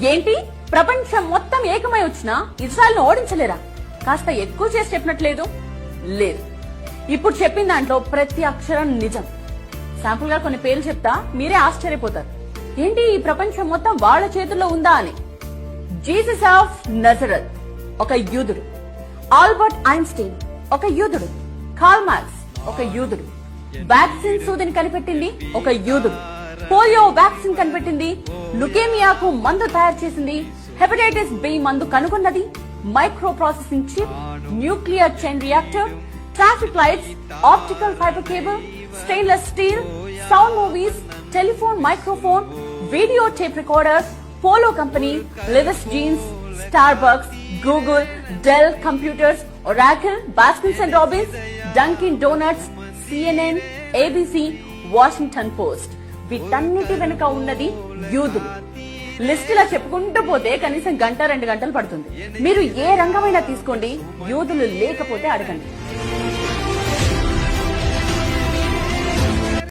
ఏంటి ప్రపంచం మొత్తం ఏకమై వచ్చినా ఇజ్రాయెల్ ను ఓడించలేరా? కాస్త ఎక్కువ చేసి చెప్పినట్లేదు. లేదు, ఇప్పుడు చెప్పిన దాంట్లో ప్రతి అక్షరం నిజం. శాంపుల్ గా కొన్ని పేర్లు చెప్తా, మీరే ఆశ్చర్యపోతారు. ఏంటి ఈ ప్రపంచం మొత్తం వాళ్ళ చేతుల్లో ఉందా అని. జీసస్ ఆఫ్ నజరత్ ఒక యూదుడు, ఆల్బర్ట్ ఐన్స్టీన్ ఒక యూదుడు, కార్ల్ మార్క్స్ ఒక యూదుడు, వ్యాక్సిన్ సూదిని కనిపెట్టింది ఒక యూదుడు, పోలియో వ్యాక్సిన్ కనిపెట్టింది, లుకేమియాకు మందు తయారు చేసింది, హెపటైటిస్ బి మందు కనుగొన్నది, micro processing chip, nuclear chain reactor, traffic lights, optical fibre cable, stainless steel, sound movies, telephone microphone, video tape recorder, polo company, Levi's jeans, Starbucks, Google, Dell computers, Oracle, Baskins and Robbins, Dunkin Donuts, CNN, ABC, Washington Post. వీటన్నిటి వెనుక ఉన్నది యూదులు. లిస్టులా చెప్పుకుంటూ పోతే కనీసం గంట 2 గంటలు పడుతుంది. మీరు ఏ రంగమైనా తీసుకోండి, యూదులు లేకపోతే అడగండి.